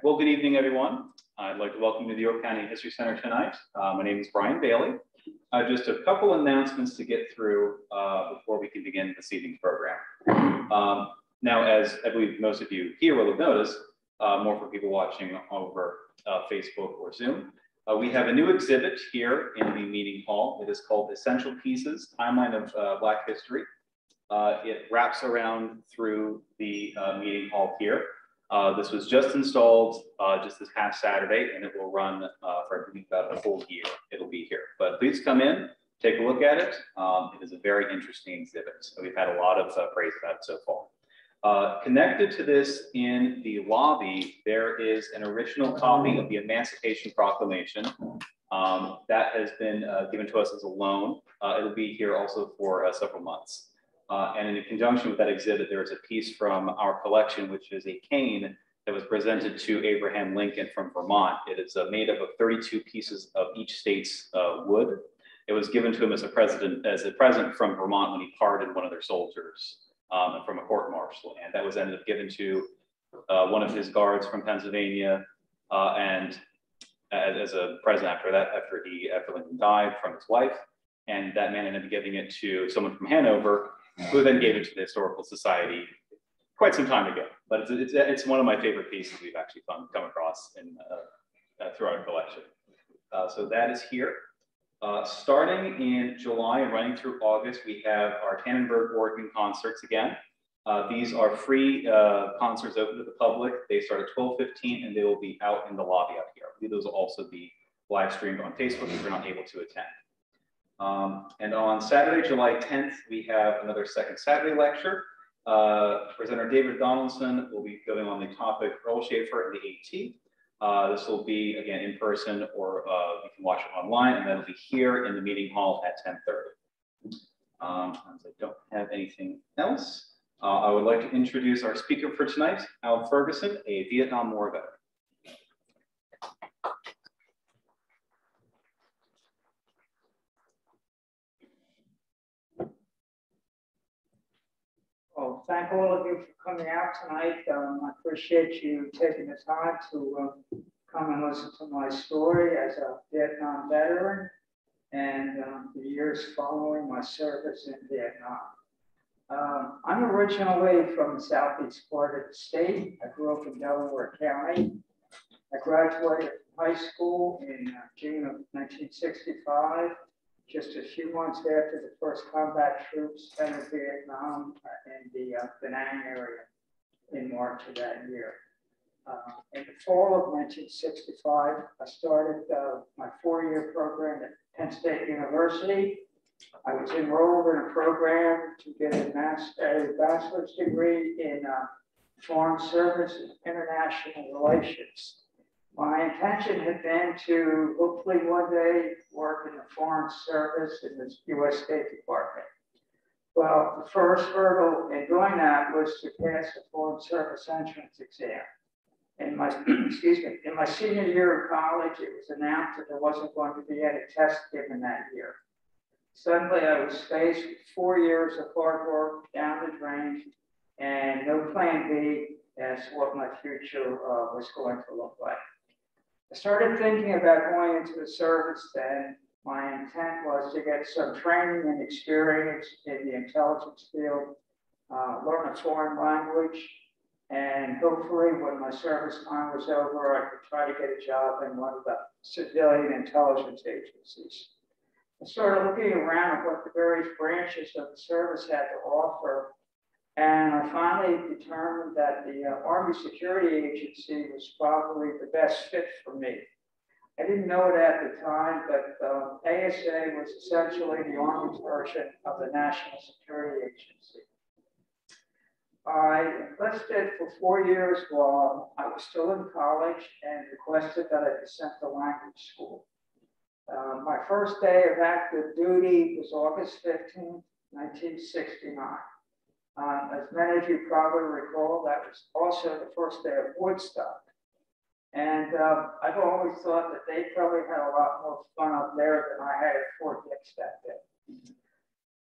Well, good evening, everyone. I'd like to welcome you to the York County History Center tonight. My name is Brian Bailey. Just a couple announcements to get through before we can begin this evening's program. Now, as I believe most of you here will have noticed, more for people watching over Facebook or Zoom, we have a new exhibit here in the meeting hall. It is called Essential Pieces, Timeline of Black History. It wraps around through the meeting hall here. This was just installed just this past Saturday, and it will run for I believe about a full year. It'll be here, but please come in, take a look at it. It is a very interesting exhibit. So we've had a lot of praise about it so far. Connected to this in the lobby, there is an original copy of the Emancipation Proclamation that has been given to us as a loan. It'll be here also for several months. And in conjunction with that exhibit, there is a piece from our collection, which is a cane that was presented to Abraham Lincoln from Vermont. It is made up of 32 pieces of each state's wood. It was given to him as a present from Vermont when he pardoned one of their soldiers from a court-martial. And that was ended up given to one of his guards from Pennsylvania, and as a present after that, after Lincoln died, from his wife. And that man ended up giving it to someone from Hanover, who then gave it to the Historical Society quite some time ago. But it's one of my favorite pieces we've actually come across through our collection. So that is here. Starting in July and running through August, we have our Tannenberg Organ concerts again. These are free concerts open to the public. They start at 12:15 and they will be out in the lobby up here. I believe those will also be live streamed on Facebook if you're not able to attend. And on Saturday, July 10th, we have another Second Saturday lecture. Presenter David Donaldson will be going on the topic Earl Schaefer and the AT. This will be, again, in person, or you can watch it online, and that'll be here in the meeting hall at 10:30. As I don't have anything else, I would like to introduce our speaker for tonight, Al Ferguson, a Vietnam War veteran. Well, thank all of you for coming out tonight. I appreciate you taking the time to come and listen to my story as a Vietnam veteran and the years following my service in Vietnam. I'm originally from the southeast part of the state. I grew up in Delaware County. I graduated from high school in June of 1965. Just a few months after the first combat troops entered Vietnam in the Da Nang area in March of that year. In the fall of 1965, I started my four-year program at Penn State University. I was enrolled in a program to get a bachelor's degree in Foreign Service and International Relations. My intention had been to hopefully one day work in the Foreign Service in the U.S. State Department. Well, the first hurdle in doing that was to pass the Foreign Service entrance exam. In my, in my senior year of college, it was announced that there wasn't going to be any test given that year. Suddenly, I was faced with 4 years of hard work down the drain and no plan B as to what my future was going to look like. I started thinking about going into the service then. My intent was to get some training and experience in the intelligence field, learn a foreign language, and hopefully when my service time was over, I could try to get a job in one of the civilian intelligence agencies. I started looking around at what the various branches of the service had to offer, and I finally determined that the Army Security Agency was probably the best fit for me. I didn't know it at the time, but ASA was essentially the Army's version of the National Security Agency. I enlisted for 4 years while I was still in college and requested that I be sent to language school. My first day of active duty was August 15, 1969. As many of you probably recall, that was also the first day of Woodstock. And I've always thought that they probably had a lot more fun up there than I had at Fort Dix that day.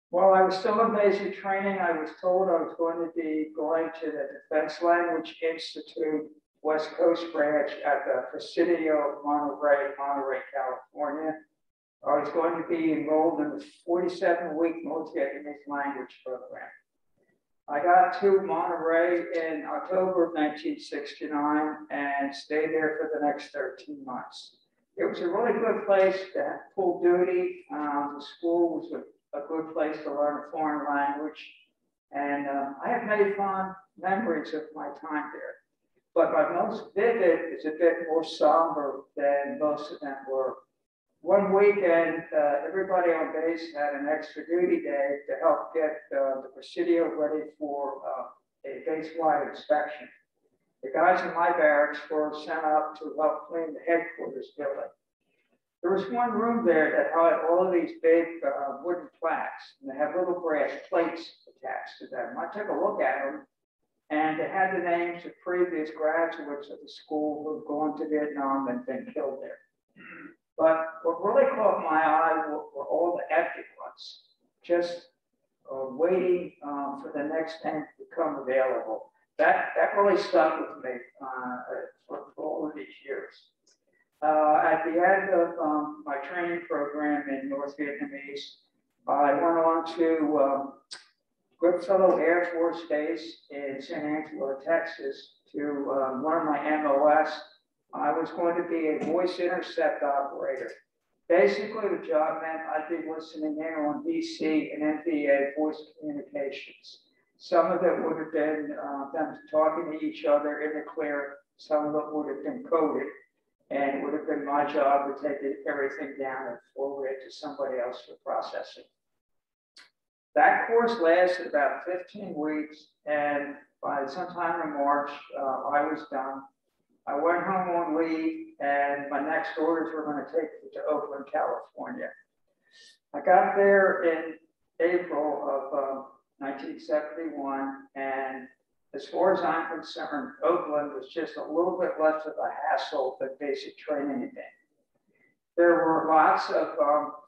While I was still in basic training, I was told I was going to be going to the Defense Language Institute West Coast branch at the Presidio, Monterey, California. I was going to be enrolled in the 47-week multi-ethnic language program. I got to Monterey in October of 1969 and stayed there for the next 13 months. It was a really good place to have full duty. The school was a good place to learn a foreign language. And I have many fond memories of my time there. But my most vivid is a bit more somber than most of them were. One weekend, everybody on base had an extra duty day to help get the Presidio ready for a base-wide inspection. The guys in my barracks were sent out to help clean the headquarters building. There was one room there that had all of these big wooden plaques, and they had little brass plates attached to them. I took a look at them, and they had the names of previous graduates of the school who had gone to Vietnam and been killed there. But what really caught my eye were all the active ones, just waiting for the next tank to become available. That really stuck with me for all of these years. At the end of my training program in North Vietnamese, I went on to Goodfellow Air Force Base in San Angelo, Texas, to learn my MOS. I was going to be a voice intercept operator. Basically, the job meant I'd be listening in on DC and NVA voice communications. Some of it would have been them talking to each other in the clear. Some of it would have been coded. And it would have been my job to take everything down and forward it to somebody else for processing. That course lasted about 15 weeks. And by sometime in March, I was done. I went home on leave, and my next orders were going to take me to Oakland, California. I got there in April of 1971, and as far as I'm concerned, Oakland was just a little bit less of a hassle than basic training again. There were lots of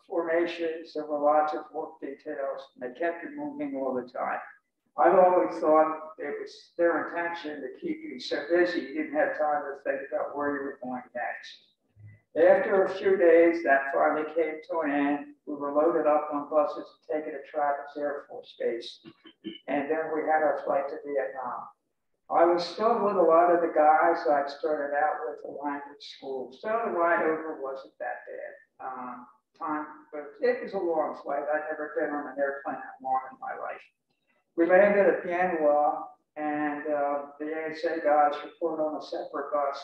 formations, there were lots of work details, and they kept you moving all the time. I've always thought it was their intention to keep you so busy you didn't have time to think about where you were going next. After a few days, that finally came to an end. We were loaded up on buses and taken to Travis Air Force Base. And then we had our flight to Vietnam. I was still with a lot of the guys I'd started out with at language school. So the ride over wasn't that bad. But it was a long flight. I'd never been on an airplane that long in my life. We landed at Bien Hoa, and the ASA guys were put on a separate bus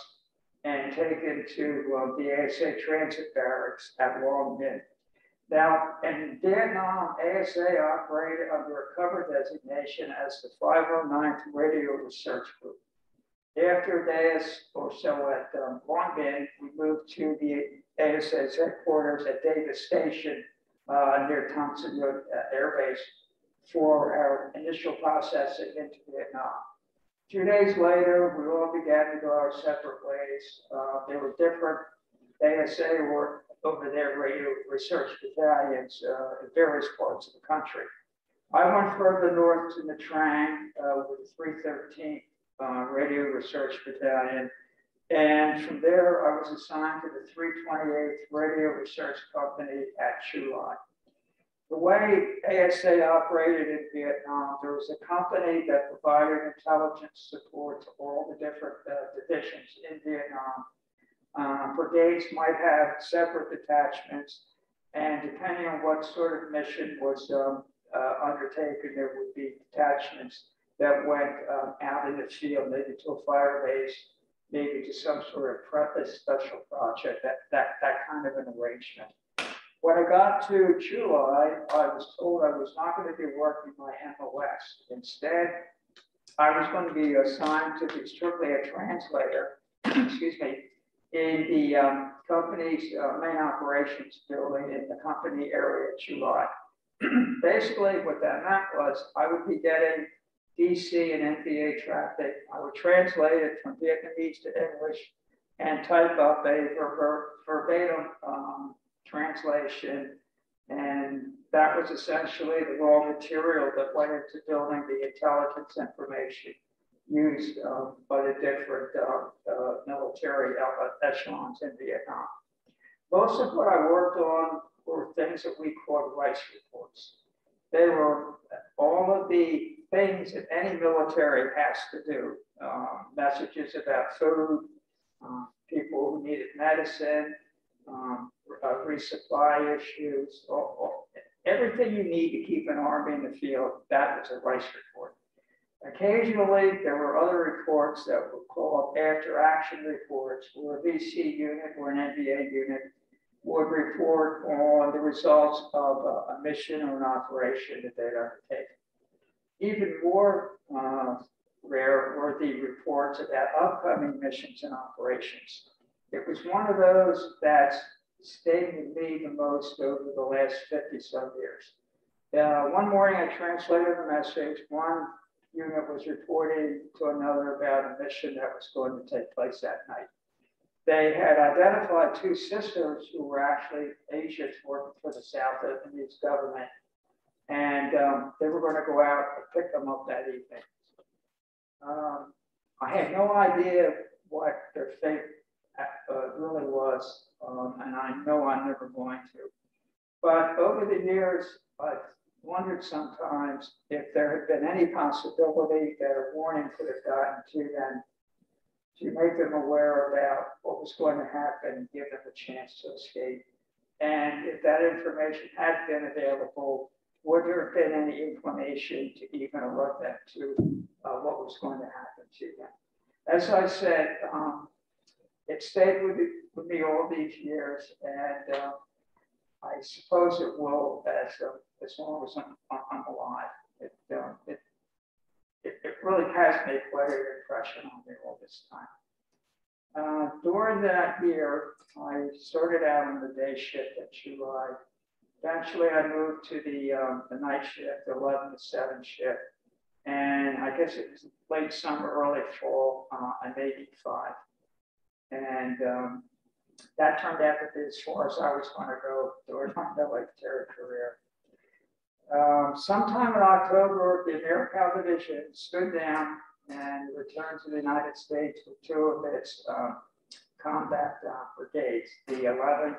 and taken to the ASA transit barracks at Long Minh. Now, in Vietnam, ASA operated under a cover designation as the 509th Radio Research Group. After a day or so at Long Minh, we moved to the ASA's headquarters at Davis Station near Thompson Road Air Base for our initial processing into Vietnam. 2 days later, we all began to go our separate ways. There were different ASA were over there radio research battalions in various parts of the country. I went further north to Nha Trang with the 313th Radio Research Battalion. And from there, I was assigned to the 328th Radio Research Company at Chu Lai. The way ASA operated in Vietnam, there was a company that provided intelligence support to all the different divisions in Vietnam. Brigades might have separate detachments, and depending on what sort of mission was undertaken, there would be detachments that went out in the field, maybe to a fire base, maybe to some sort of special project, that kind of an arrangement. When I got to Chu Lai, I was told I was not going to be working my MOS. Instead, I was going to be assigned to be strictly a translator, excuse me, in the company's main operations building in the company area at Chu Lai. Basically, what that meant was I would be getting DC and NVA traffic. I would translate it from Vietnamese to English and type up a verbatim translation, and that was essentially the raw material that went into building the intelligence information used by the different military echelons in Vietnam. Most of what I worked on were things that we called rights reports. They were all of the things that any military has to do. Messages about food, people who needed medicine, resupply issues, everything you need to keep an army in the field, that was a rights report. Occasionally, there were other reports that were called after action reports, where a VC unit or an NBA unit would report on the results of a mission or an operation that they'd undertaken. Even more rare were the reports about upcoming missions and operations. It was one of those that stayed with me the most over the last 50-some years. One morning I translated a message. One unit was reporting to another about a mission that was going to take place that night. They had identified two sisters who were actually agents working for the South Vietnamese government, and they were going to go out and pick them up that evening. I had no idea what their fate really was, and I know I'm never going to. But over the years, I've wondered sometimes if there had been any possibility that a warning could have gotten to them to make them aware about what was going to happen and give them a chance to escape. And if that information had been available, would there have been any inclination to even alert them to what was going to happen to them? As I said, it stayed with me all these years, and I suppose it will as long as I'm alive. It really has made quite an impression on me all this time. During that year, I started out on the day shift at July. Eventually, I moved to the night shift, the 11 to 7 shift. And I guess it was late summer, early fall, I'm 85. And that turned out to be as far as I was going to go during my military career. Sometime in October, the American Division stood down and returned to the United States with two of its combat brigades, the 11th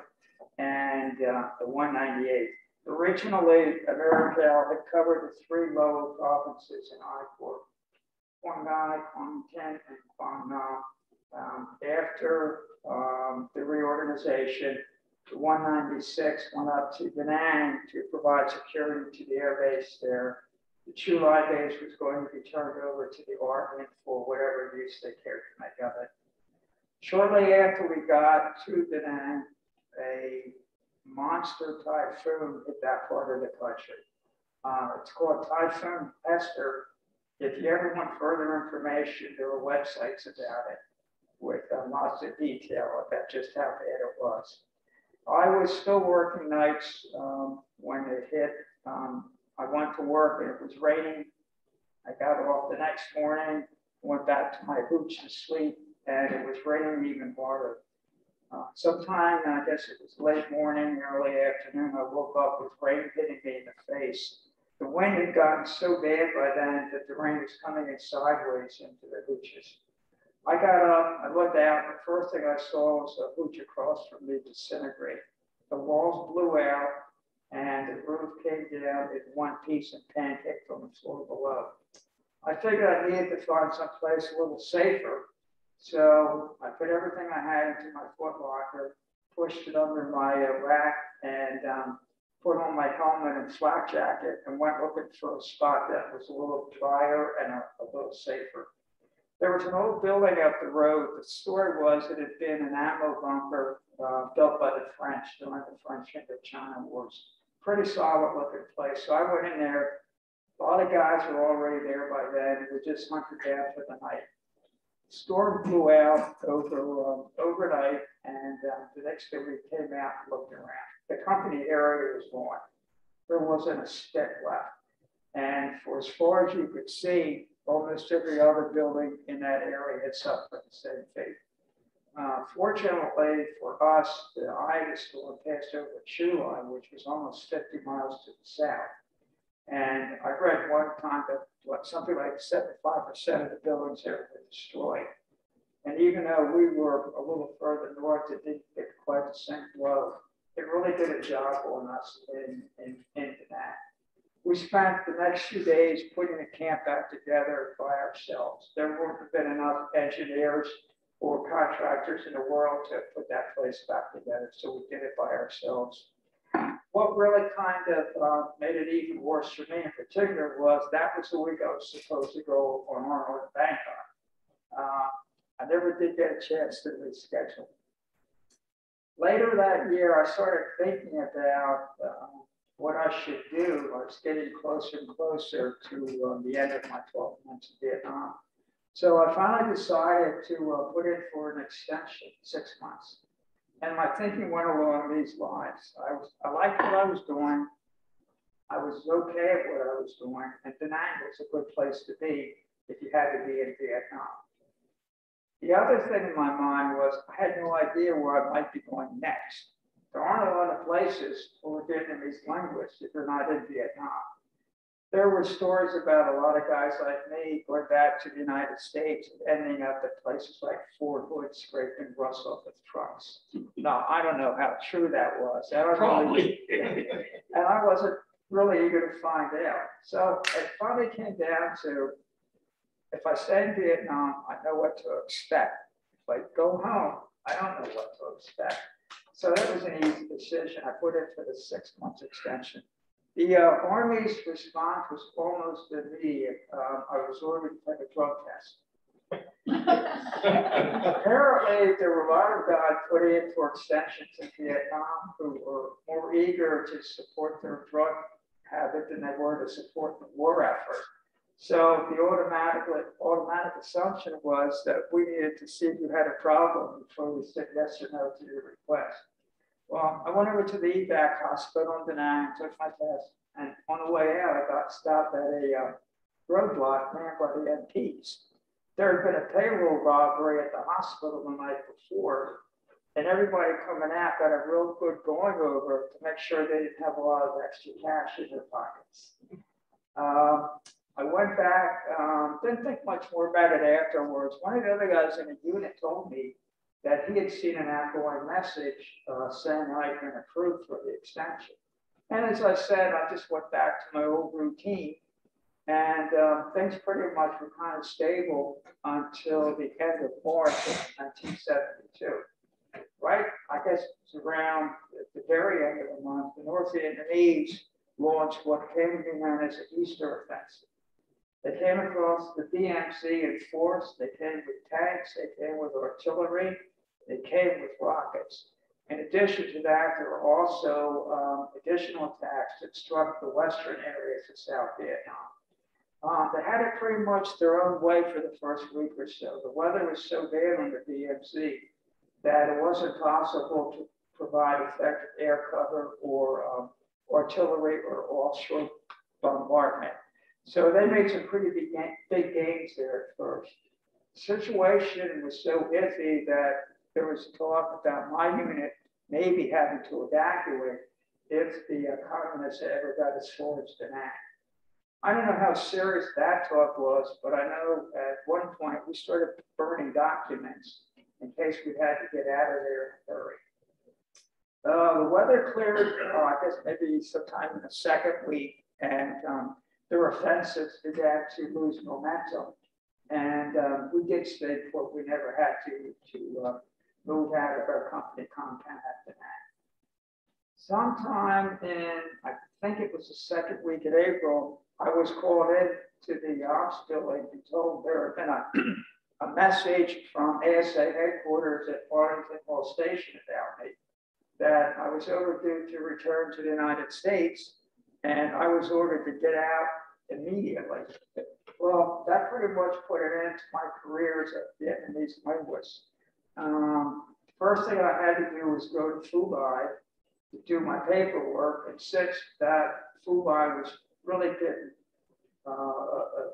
and the 198th. Originally, America had covered the three lower provinces in I-4, Quang Ngai, Quang Thanh, and Quang Nam. After the reorganization, the 196 went up to Da Nang to provide security to the air base there. The Chu Lai base was going to be turned over to the Army for whatever use they cared to make of it. Shortly after we got to Da Nang, a monster typhoon hit that part of the country. It's called Typhoon Esther. If you ever want further information, there are websites about it with lots of detail about just how bad it was. I was still working nights when it hit. I went to work and it was raining. I got off the next morning, went back to my hooch to sleep, and it was raining even harder. Sometime, I guess it was late morning, early afternoon, I woke up with rain hitting me in the face. The wind had gotten so bad by then that the rain was coming in sideways into the hooches. I got up, I looked out, the first thing I saw was a hooch across from me disintegrate. The walls blew out, and the roof came down in one piece and pancaked from the floor below. I figured I needed to find some place a little safer, so I put everything I had into my foot locker, pushed it under my rack, and put on my helmet and flak jacket, and went looking for a spot that was a little drier and a little safer. There was an old building up the road. The story was it had been an ammo bunker built by the French during the French Indochina Wars. Pretty solid looking place. So I went in there. A lot of guys were already there by then. We just hunkered down for the night. The storm blew out overnight, and the next day we came out and looked around. The company area was gone. There wasn't a stick left. And for as far as you could see, almost every other building in that area had suffered the same fate. Fortunately for us, the eye storm passed over Chu Lai, which was almost 50 miles to the south. And I read one time that something like 75% of the buildings there were destroyed. And even though we were a little further north, it didn't get quite the same blow. It really did a job on us into that. We spent the next few days putting the camp back together by ourselves. There wouldn't have been enough engineers or contractors in the world to put that place back together, so we did it by ourselves. What really kind of made it even worse for me in particular was that was the week I was supposed to go on Arnold Bank on. I never did get a chance to reschedule. Later that year, I started thinking about what I should do. I was getting closer and closer to the end of my 12 months in Vietnam. So I finally decided to put in for an extension, 6 months. And my thinking went along these lines. I liked what I was doing. I was okay at what I was doing. And Da Nang was a good place to be if you had to be in Vietnam. The other thing in my mind was I had no idea where I might be going next. There aren't a lot of places for Vietnamese linguists if you're not in Vietnam. There were stories about a lot of guys like me going back to the United States and ending up at places like Fort Hood scraping rust off of trucks. Now, I don't know how true that was. Probably. And I wasn't really eager to find out. So it finally came down to, if I stay in Vietnam, I know what to expect. If I go home, I don't know what to expect. So that was an easy decision. I put in for the 6 months extension. The Army's response was almost immediate. I was ordered to take a drug test. Apparently, there were a lot of guys put in for extensions in Vietnam who were more eager to support their drug habit than they were to support the war effort. So the automatic assumption was that we needed to see if you had a problem before we said yes or no to your request. Well, I went over to the evac hospital in Da Nang, took my test, and on the way out, I got stopped at a roadblock manned by the MPs. There had been a payroll robbery at the hospital the night before, and everybody coming out got a real good going over to make sure they didn't have a lot of extra cash in their pockets. I went back, didn't think much more about it afterwards. One of the other guys in the unit told me that he had seen an outgoing message saying I'd been approved for the extension. And as I said, I just went back to my old routine, and things pretty much were kind of stable until the end of March of 1972. Right? I guess it's around the very end of the month, the North Vietnamese launched what came to be known as the Easter Offensive. They came across the DMZ in force. They came with tanks. They came with artillery. They came with rockets. In addition to that, there were also additional attacks that struck the western areas of South Vietnam. They had it pretty much their own way for the first week or so. The weather was so bad on the DMZ that it wasn't possible to provide effective air cover or artillery or offshore bombardment. So they made some pretty big gains there at first. The situation was so iffy that there was talk about my unit maybe having to evacuate if the communists ever got as far as Da Nang. I don't know how serious that talk was, but I know at one point we started burning documents in case we had to get out of there in a hurry. The weather cleared, I guess maybe sometime in the second week, and their offensives began to lose momentum. And we did stay put. We never had to move out of our company compound after that. Sometime in, I think it was the second week of April, I was called in to the ops building and told there had been a message from ASA headquarters at Arlington Hall Station about me, that I was overdue to return to the United States, and I was ordered to get out immediately. Well, that pretty much put an end to my career as a Vietnamese linguist. First thing I had to do was go to Phu Bai to do my paperwork, and since that Phu Bai was really getting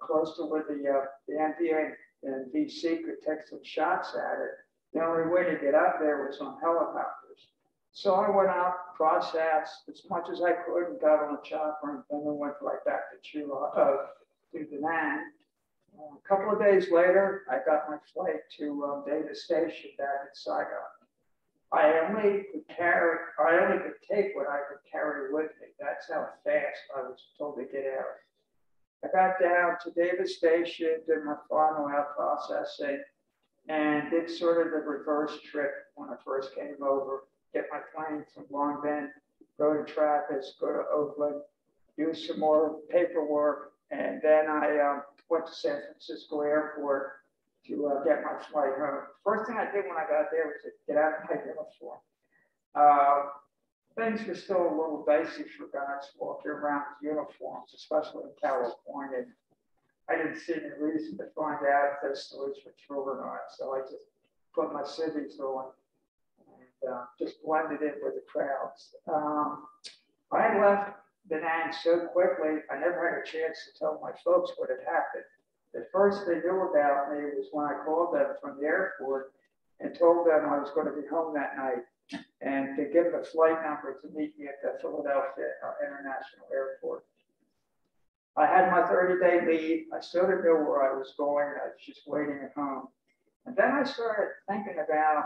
close to where the NBA and DC could take some shots at it, the only way to get up there was on helicopters. So I went out, processed as much as I could, and got on the chopper, and then went right back to Da Nang. A couple of days later, I got my flight to Davis Station back in Saigon. I only could take what I could carry with me. That's how fast I was told to get out. I got down to Davis Station, did my final out processing, and did sort of the reverse trip when I first came over. Get my plane from Long Bend, go to Trappist, go to Oakland, do some more paperwork, and then I went to San Francisco Airport to get my flight home. First thing I did when I got there was to get out of my uniform. Things were still a little dicey for guys walking around with uniforms, especially in California. I didn't see any reason to find out if those stores were true or not, so I just put my civvies on and just blended in with the crowds. I left Da Nang so quickly, I never had a chance to tell my folks what had happened. The first they knew about me was when I called them from the airport and told them I was going to be home that night and to give the flight number to meet me at the Philadelphia International Airport. I had my 30-day leave. I still didn't know where I was going. I was just waiting at home. And then I started thinking about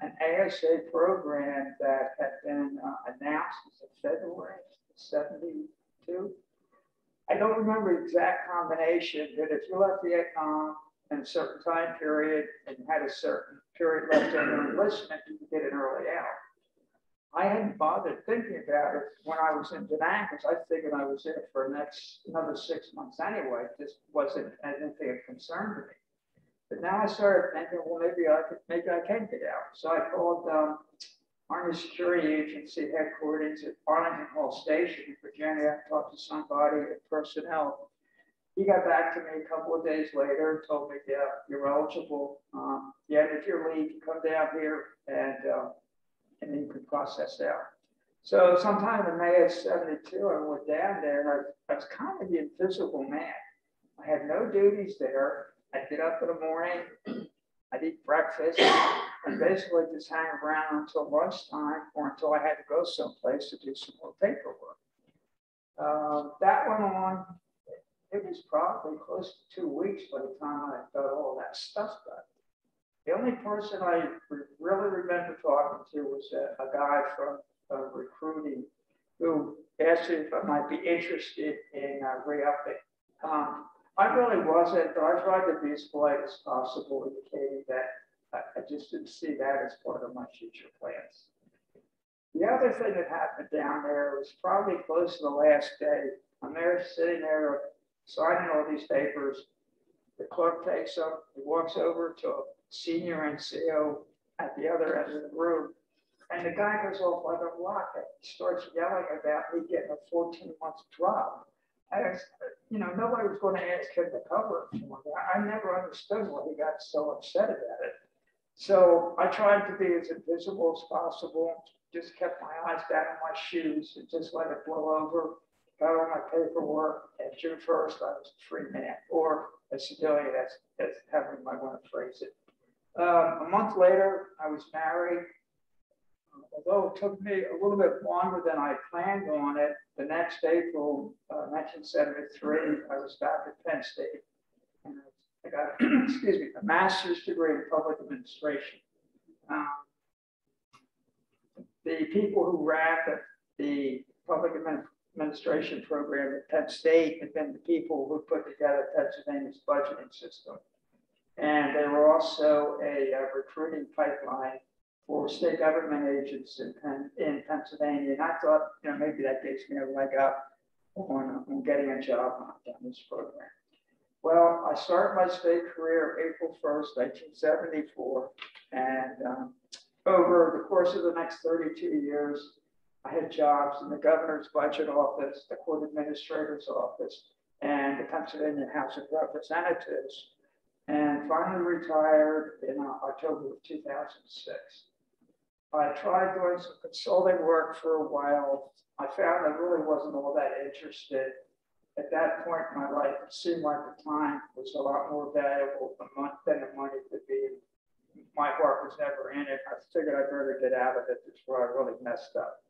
an ASA program that had been announced in February '72. I don't remember the exact combination, but if you left Vietnam in a certain time period and had a certain period left under enlistment, you could get an early out. I hadn't bothered thinking about it when I was in Da Nang because I figured I was in it for another 6 months anyway. It just wasn't anything of concern to me. But now I started thinking, well, maybe I can get out. So I called Army Security Agency headquarters at Arlington Hall Station in Virginia. I talked to somebody at personnel. He got back to me a couple of days later and told me, yeah, you're eligible. Yeah, if you're leave, you come down here and then you can process out. So sometime in May of '72, I went down there. I was kind of the invisible man. I had no duties there. I'd get up in the morning, I'd eat breakfast, and basically just hang around until lunchtime or until I had to go someplace to do some more paperwork. That went on. It was probably close to 2 weeks by the time I got all that stuff done. The only person I really remember talking to was a guy from recruiting who asked me if I might be interested in re-upping. I really wasn't, but I tried to be as polite as possible, indicating that I just didn't see that as part of my future plans. The other thing that happened down there was probably close to the last day. I'm there sitting there signing all these papers. The clerk takes them, he walks over to a senior NCO at the other end of the room, and the guy goes off like a rocket. He starts yelling about me getting a 14-month drop. Nobody was going to ask him to cover it for me. I never understood why he got so upset about it. So I tried to be as invisible as possible, just kept my eyes down on my shoes and just let it blow over. Got all my paperwork, and June 1st, I was a free man, or a civilian, that's how you might want to phrase it. A month later, I was married. Although it took me a little bit longer than I planned on it, the next April, 1973, I was back at Penn State. And I got, a master's degree in public administration. The people who ran the public administration program at Penn State had been the people who put together Pennsylvania's budgeting system. And they were also a recruiting pipeline for state government agents in Pennsylvania. And I thought, maybe that gives me a leg up on getting a job on this program. Well, I started my state career April 1st, 1974. And over the course of the next 32 years, I had jobs in the governor's budget office, the court administrator's office, and the Pennsylvania House of Representatives, and finally retired in October of 2006. I tried doing some consulting work for a while. I found I really wasn't all that interested. At that point in my life, it seemed like the time was a lot more valuable than the money could be. my heart was never in it. I figured I better get out of it before I really messed up.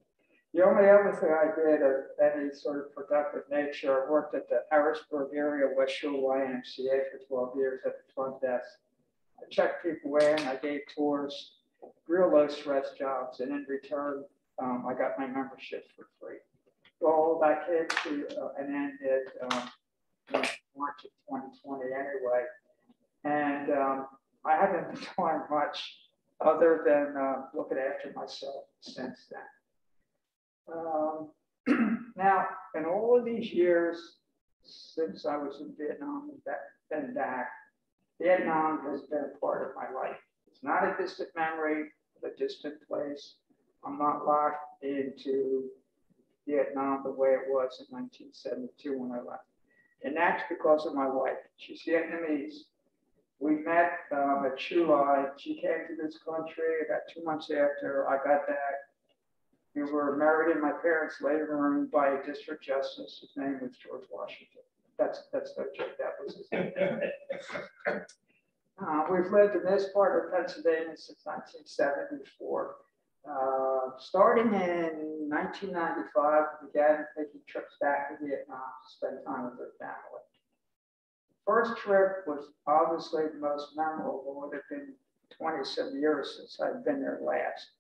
The only other thing I did of any sort of productive nature, I worked at the Harrisburg area West Shore YMCA for 12 years at the front desk. I checked people in, I gave tours, real low stress jobs, and in return, I got my membership for free. All that came to an end at March of 2020 anyway. And I haven't been doing much other than looking after myself since then. Now, in all of these years since I was in Vietnam and back, Vietnam has been a part of my life. It's not a distant memory of a distant place. I'm not locked into Vietnam the way it was in 1972 when I left. And that's because of my wife. She's Vietnamese. We met at Chu Lai. She came to this country about 2 months after I got back. We were married in my parents' living room by a district justice. His name was George Washington. That's no joke. That was his name. We've lived in this part of Pennsylvania since 1974. Starting in 1995, we began taking trips back to Vietnam to spend time with her family. First trip was obviously the most memorable. It had been 20-some years since I'd been there last.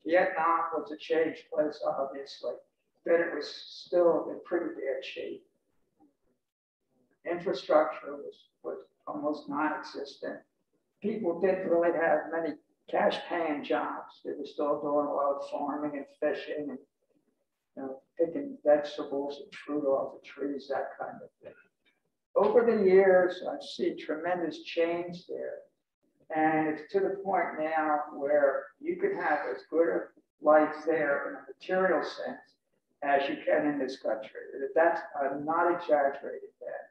Vietnam was a changed place, obviously, but it was still in pretty bad shape. Infrastructure was almost non-existent. People didn't really have many cash-paying jobs. They were still doing a lot of farming and fishing and picking vegetables and fruit off the trees, that kind of thing. Over the years, I've seen tremendous change there. And it's to the point now where you can have as good a life there in a material sense as you can in this country. That's, I'm not exaggerating that.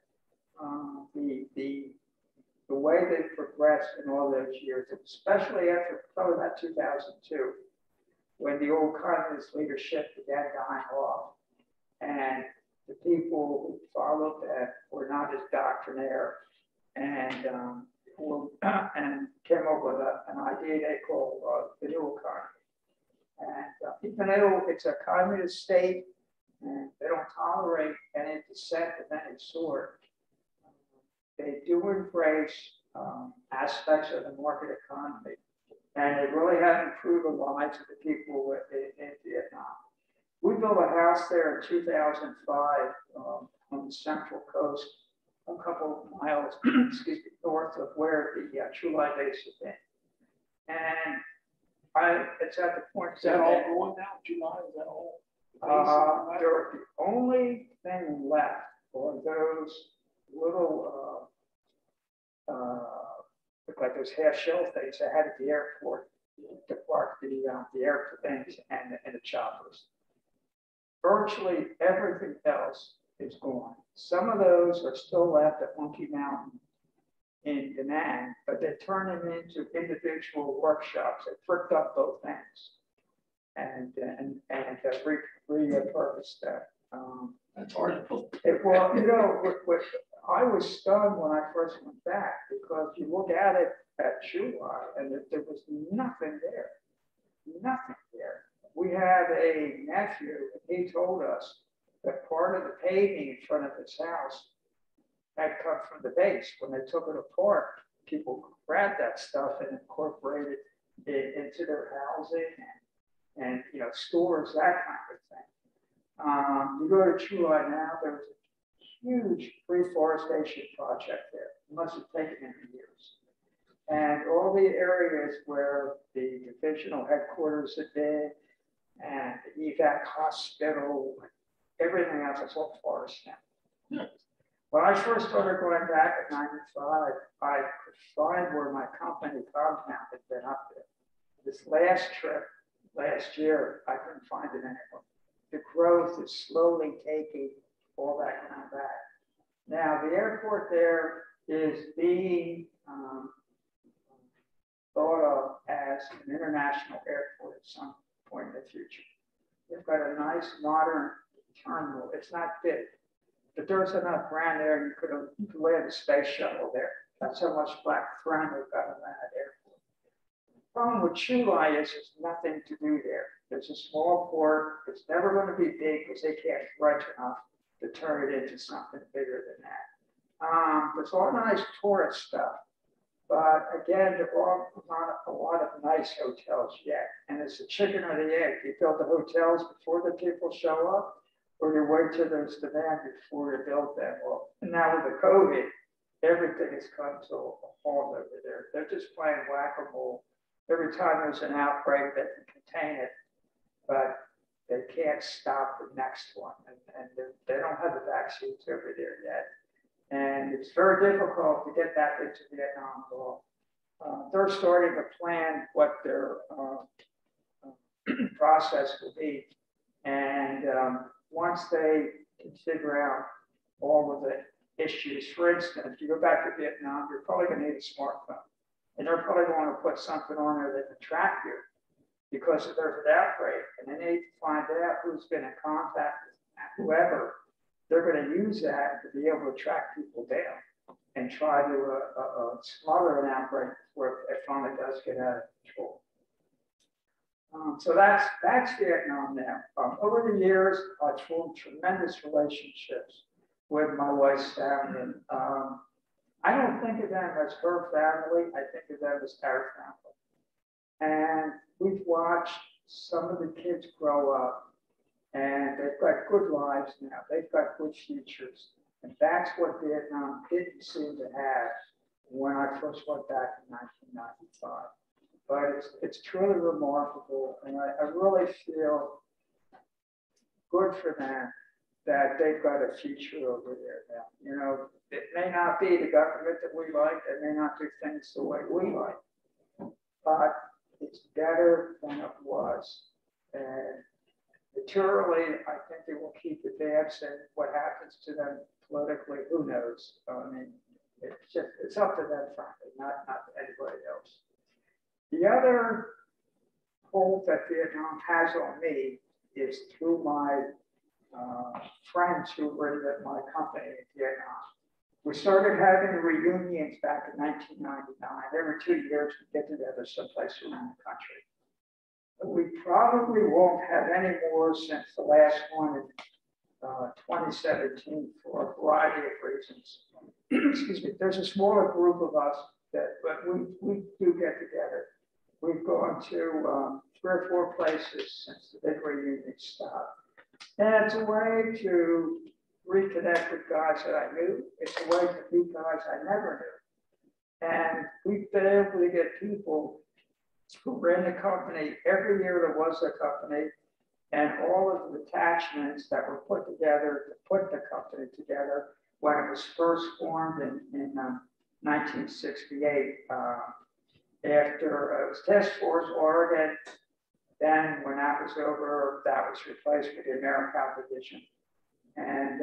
The way they've progressed in all those years, especially after probably about 2002, when the old communist leadership began dying off, and the people who followed that were not as doctrinaire and came up with an idea they called the new economy. And even though it's a communist state and they don't tolerate any dissent of any sort, they do embrace aspects of the market economy. And they really have improved the lives of the people in Vietnam. We built a house there in 2005 on the Central Coast, a couple of miles, excuse me, north of where the Chu Lai base has been. And it's at the point. Is that all going now? July, is that all? The only thing left are those little, look like those half shell things they had at the airport to park the airplanes and the choppers. Virtually everything else is gone. Some of those are still left at Monkey Mountain in Da Nang, but they turn them into individual workshops. They bricked up both ends and repurposed that. That's hard to pull. Well, you know, I was stunned when I first went back because you look at it at Chu Lai and there was nothing there, nothing there. We had a nephew, and he told us that part of the paving in front of his house had come from the base. When they took it apart, people grabbed that stuff and incorporated it into their housing and you know, stores, that kind of thing. You go to Chu Lai now, there's a huge reforestation project there. It must have taken many years. And all the areas where the divisional headquarters had been, and the evac hospital, everything else is all forest now. When I first started going back in '95, I could find where my company compound had been up there. This last trip, last year, I couldn't find it anymore. The growth is slowly taking all that kind of back. Now, the airport there is being thought of as an international airport at some point in the future. They've got a nice modern terminal. It's not big, but there's enough ground there you could land a space shuttle there. That's how much black ground they've got on that airport. problem with July is there's nothing to do there. There's a small port. It's never going to be big because they can't stretch enough to turn it into something bigger than that. There's all nice tourist stuff, but again, there are not a lot of nice hotels yet. And it's the chicken or the egg. You build the hotels before the people show up, or you wait till there's demand before you build them. Well, now with the COVID, everything has come to a halt over there. They're just playing whack-a-mole. Every time there's an outbreak, they can contain it, but they can't stop the next one. And they don't have the vaccines over there yet. And it's very difficult to get that into Vietnam at all. They're starting to plan what their process will be. And once they can figure out all of the issues, for instance, if you go back to Vietnam, you're probably going to need a smartphone. And they're probably going to put something on there that can track you because if there's an outbreak and they need to find out who's been in contact with whoever, they're going to use that to be able to track people down and try to smother an outbreak before it finally does get out of control. So that's Vietnam now. Over the years, I've formed tremendous relationships with my wife's family. I don't think of them as her family. I think of them as our family. And we've watched some of the kids grow up, and they've got good lives now. They've got good futures. And that's what Vietnam didn't seem to have when I first went back in 1995. But it's truly remarkable, and I really feel good for them that they've got a future over there now. You know, it may not be the government that we like, it may not do things the way we like, but it's better than it was. And materially, I think they will keep advancing. What happens to them politically, who knows? I mean, it's up to them, frankly, not anybody else. The other hold that Vietnam has on me is through my friends who were at my company in Vietnam. We started having reunions back in 1999. Every 2 years, we get together someplace around the country. But we probably won't have any more since the last one in 2017 for a variety of reasons. Excuse me. There's a smaller group of us but we do get together. We've gone to 3 or 4 places since the big reunion stopped. And it's a way to reconnect with guys that I knew. It's a way to meet guys I never knew. And we've been able to get people who were in the company every year there was a company, and all of the attachments that were put together to put the company together when it was first formed in 1968. After it was Task Force Oregon, then when that was over, that was replaced with the AmeriCal division. And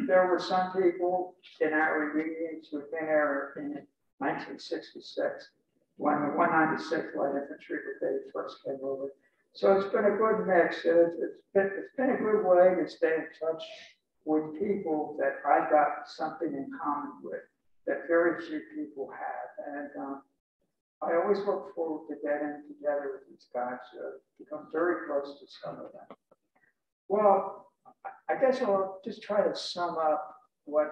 there were some people in our reunions who had been there in 1966 when the 196th Light Infantry Brigade first came over. So it's been a good mix. It's been a good way to stay in touch with people that I got something in common with that very few people have. And I always look forward to getting together with these guys, become very close to some of them. Well, I guess I'll just try to sum up what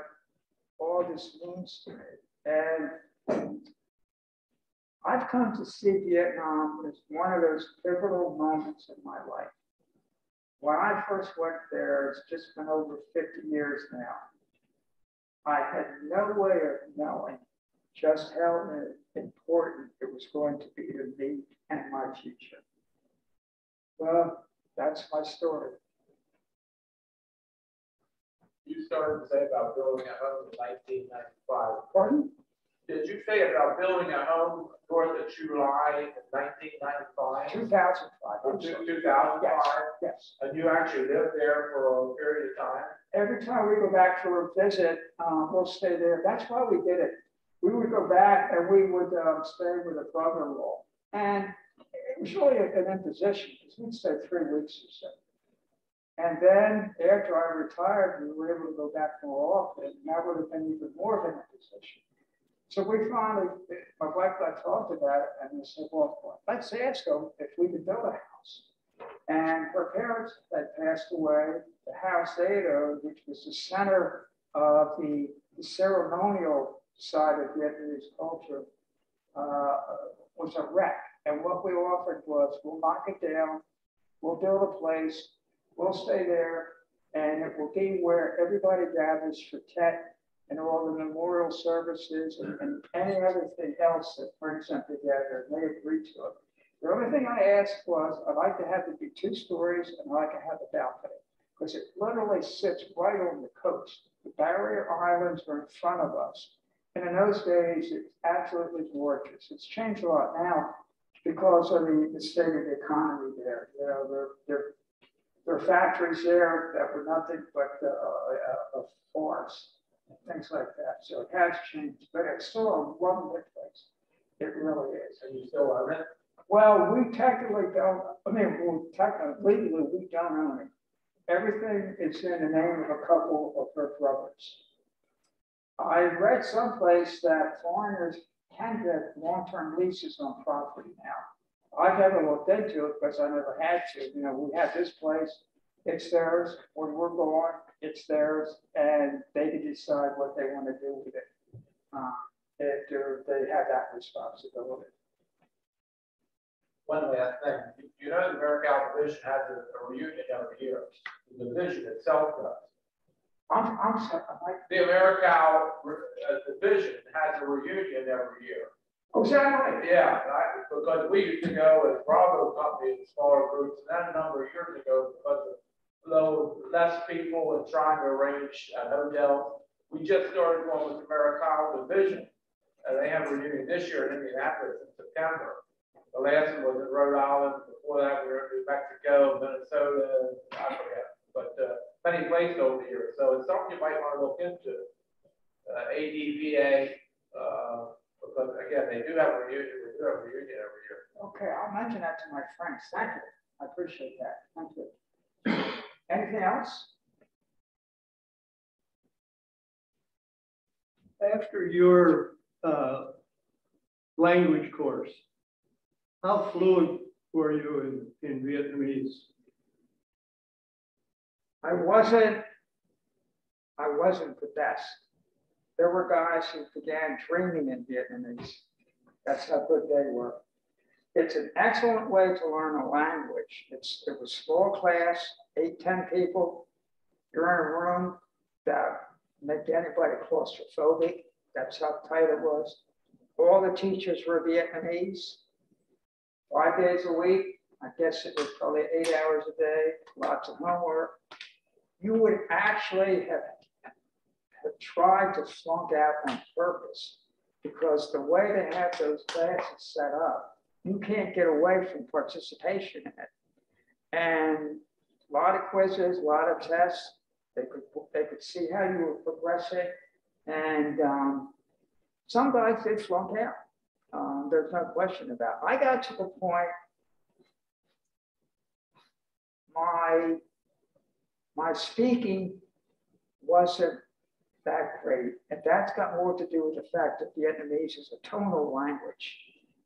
all this means to me. And I've come to see Vietnam as one of those pivotal moments in my life. When I first went there, it's just been over 50 years now. I had no way of knowing just how important it was going to be to me and my future. Well, that's my story. You started to say about building a home in 1995. Pardon? Did you say about building a home Fourth of July in 1995? 2005. 2005? Yes. And you actually lived there for a period of time? Every time we go back for a visit, we'll stay there. That's why we did it. We would go back and we would stay with a brother-in-law. And it was really an imposition because we'd stay 3 weeks or so. And then after I retired, we were able to go back more often. And that would have been even more of an imposition. So we finally, my wife and I talked about it, and we said, well, let's ask them if we could build a house. And her parents had passed away. The house they had owned, which was the center of the ceremonial side of Vietnamese culture, was a wreck. And what we offered was, we'll knock it down, we'll build a place, we'll stay there, and it will be where everybody gathers for Tet and all the memorial services and any other thing else that brings them together. And they agreed to it. The only thing I asked was, I'd like to have it be 2 stories and I'd like to have a balcony, because it literally sits right on the coast. The barrier islands are in front of us. And in those days, it's absolutely gorgeous. It's changed a lot now because of the state of the economy there. You know, there are factories there that were nothing but a farce, things like that. So it has changed, but it's still a lovely place. It really is. And you still own it? Well, we technically don't, legally, we don't own it. Everything is in the name of a couple of her brothers. I read someplace that foreigners can get long-term leases on property now. I've never looked into it because I never had to. You know, we have this place, it's theirs. When we're gone, it's theirs, and they can decide what they want to do with it. They have that responsibility. One last thing, you know the Americal Division has a reunion every year. The division itself does. I'm sorry. The Americal Division has a reunion every year. Oh, is that right? Yeah, because we used to go as Bravo Company in smaller groups, and then a number of years ago, because of less people and trying to arrange a hotel, we just started going with the Americal Division. And they have a reunion this year in Indianapolis in September. The last one was in Rhode Island. Before that, we were in New Mexico, Minnesota, I forget, but many places over here. So it's something you might want to look into. ADVA, because again, they do have a reunion. They do have a reunion every year. Okay, I'll mention that to my friends. Thank you. I appreciate that. Thank you. Anything else? After your language course, how fluent were you in Vietnamese? I wasn't the best. There were guys who began dreaming in Vietnamese. That's how good they were. It's an excellent way to learn a language. It was small class, 8, 10 people. You're in a room that make anybody claustrophobic. That's how tight it was. All the teachers were Vietnamese. 5 days a week. I guess it was probably 8 hours a day, lots of homework. You would actually have tried to flunk out on purpose, because the way they have those classes set up, you can't get away from participation in it. And a lot of quizzes, a lot of tests. They could see how you were progressing, and some guys did flunk out. There's no question about it. I got to the point, my speaking wasn't that great. And that's got more to do with the fact that Vietnamese is a tonal language.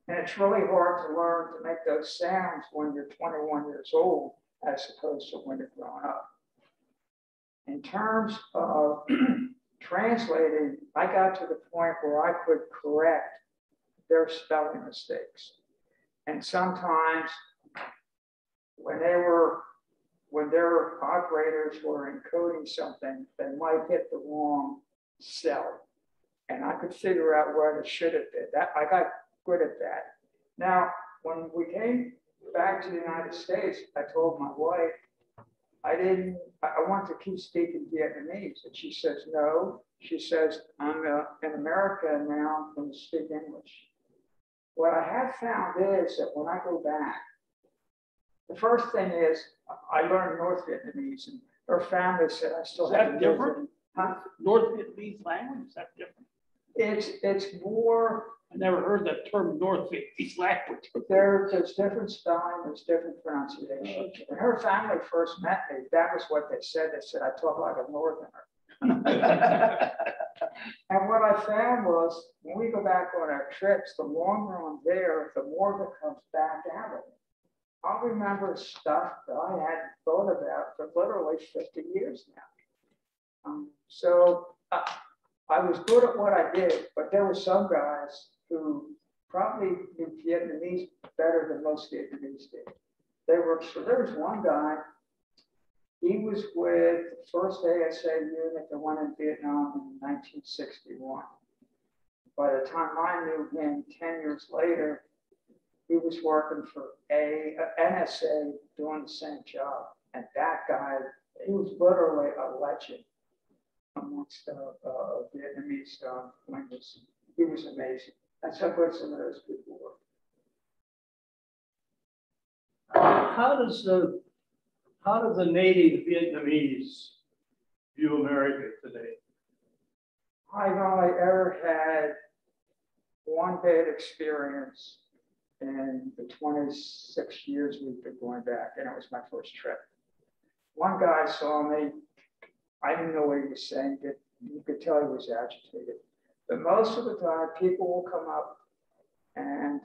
And it's really hard to learn to make those sounds when you're 21 years old, as opposed to when you're growing up. In terms of translating, I got to the point where I could correct their spelling mistakes. And sometimes when their operators were encoding something, they might hit the wrong cell. And I could figure out where it should have been. I got good at that. Now, when we came back to the United States, I told my wife, I want to keep speaking Vietnamese. And she says, no. She says, I'm in America now, I'm going to speak English. What I have found is that when I go back, the first thing is I learned North Vietnamese, and her family said I still have to different. Huh? North Vietnamese language, is that different? It's more. I never heard that term North Vietnamese language. There's different spelling, there's different pronunciation. When her family first met me, that was what they said. They said I talk like a Northerner. And what I found was, when we go back on our trips, the longer I'm there, the more that comes back at it. I remember stuff that I hadn't thought about for literally 50 years now. I was good at what I did, but there were some guys who probably knew Vietnamese better than most Vietnamese did. So there was one guy, he was with the first ASA unit that went in Vietnam in 1961. By the time I knew him 10 years later, he was working for NSA doing the same job. And that guy, he was literally a legend amongst Vietnamese linguists. He was amazing. That's how good some of those people were. How does the native Vietnamese view America today? I've only ever had one bad experience in the 26 years we've been going back, and it was my first trip. One guy saw me. I didn't know what he was saying. You could tell he was agitated. But most of the time, people will come up and,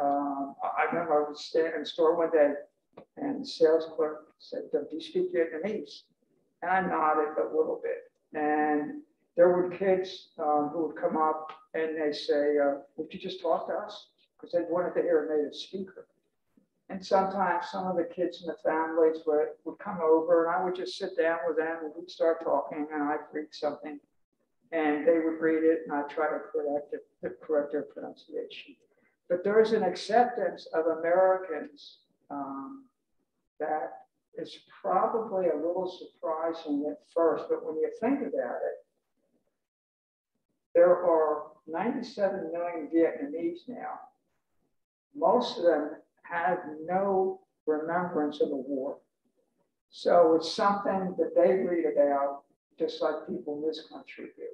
I remember I was standing in the store one day and the sales clerk said, "Do you speak Vietnamese?" And I nodded a little bit. And there were kids who would come up and they say, "Would you just talk to us?" Because they wanted to hear a native speaker. And sometimes some of the kids in the families would come over and I would just sit down with them and we'd start talking and I'd read something and they would read it and I'd try to correct their pronunciation. But there is an acceptance of Americans that is probably a little surprising at first, but when you think about it, there are 97 million Vietnamese now. Most of them have no remembrance of the war. So it's something that they read about just like people in this country do.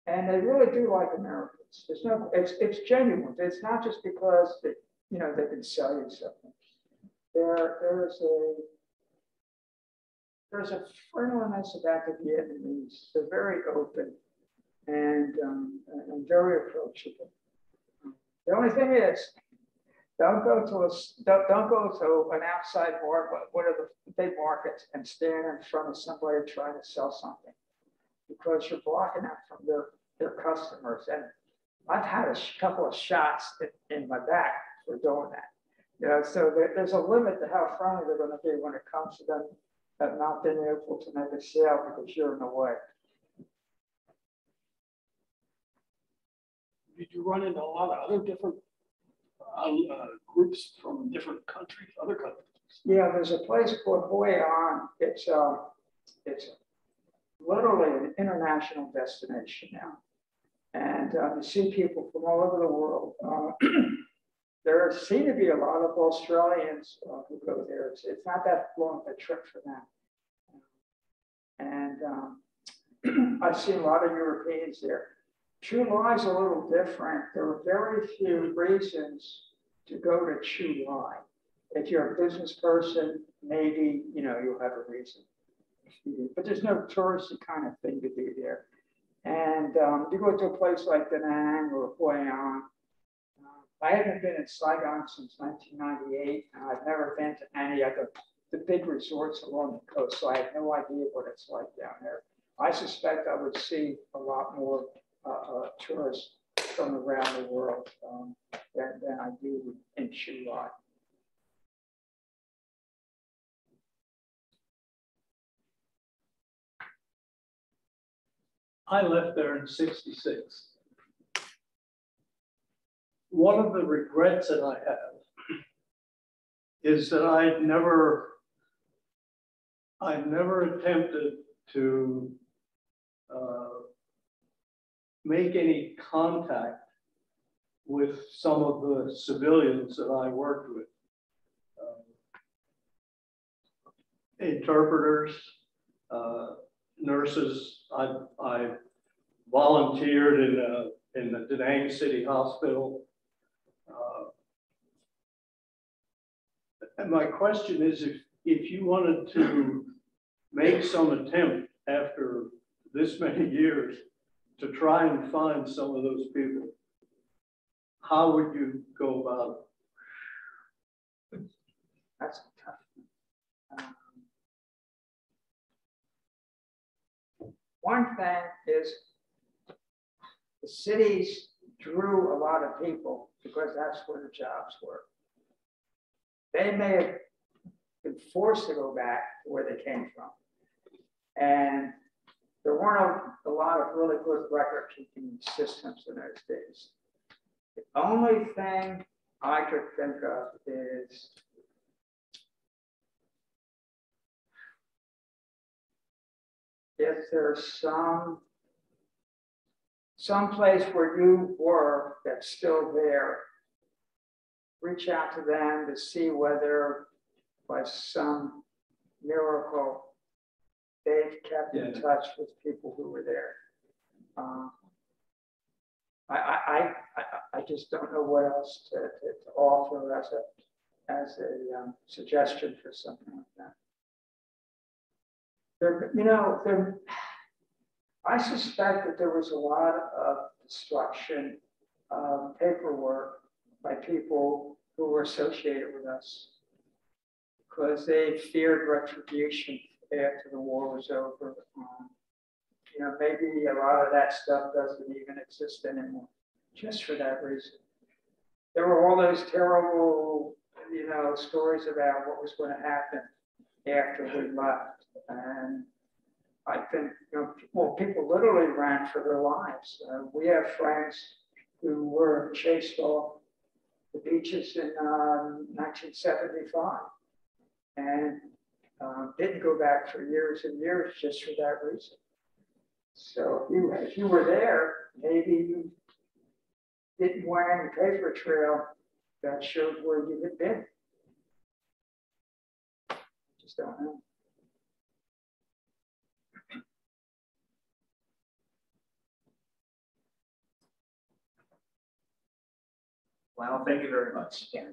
And they really do like Americans. It's genuine. It's not just because they can sell you something. There's a friendliness about the Vietnamese. They're very open and very approachable. The only thing is, don't go to an outside market, one of the big markets, and stand in front of somebody trying to sell something, because you're blocking them from their customers. And I've had a couple of shots in my back for doing that. So there's a limit to how friendly they're going to be when it comes to them not being able to make a sale because you're in the way. Did you run into a lot of other different groups from different countries, other countries? Yeah, there's a place called Hoi An. It's literally an international destination now. And you see people from all over the world. There seem to be a lot of Australians who go there. It's not that long of a trip for them. And I've seen a lot of Europeans there. Chu Lai is a little different. There are very few reasons to go to Chu Lai. If you're a business person, maybe you'll have a reason. But there's no touristy kind of thing to do there. And you go to a place like Da Nang or Hoi An. I haven't been in Saigon since 1998, and I've never been to any of the big resorts along the coast, so I have no idea what it's like down there. I suspect I would see a lot more tourists from around the world than I do in Chu Lai. I left there in '66. One of the regrets that I have is that I've never attempted to make any contact with some of the civilians that I worked with. Interpreters, nurses. I volunteered in the Da Nang City Hospital. And my question is, if you wanted to make some attempt after this many years to try and find some of those people, how would you go about it? That's tough. One thing is the cities drew a lot of people because that's where the jobs were. They may have been forced to go back to where they came from. And there weren't a lot of really good record keeping systems in those days. The only thing I could think of is if there's some place where you were that's still there, reach out to them to see whether by some miracle they've kept in touch with people who were there. I just don't know what else to offer as a suggestion for something like that. I suspect that there was a lot of destruction of paperwork by people who were associated with us because they feared retribution after the war was over. Maybe a lot of that stuff doesn't even exist anymore, just for that reason. There were all those terrible, stories about what was going to happen after we left. And I think, people literally ran for their lives. We have friends who were chased off the beaches in 1975 and didn't go back for years and years just for that reason. So if you were there, maybe you didn't want any paper trail that showed where you had been. Just don't know. Well, thank you very much. Yeah.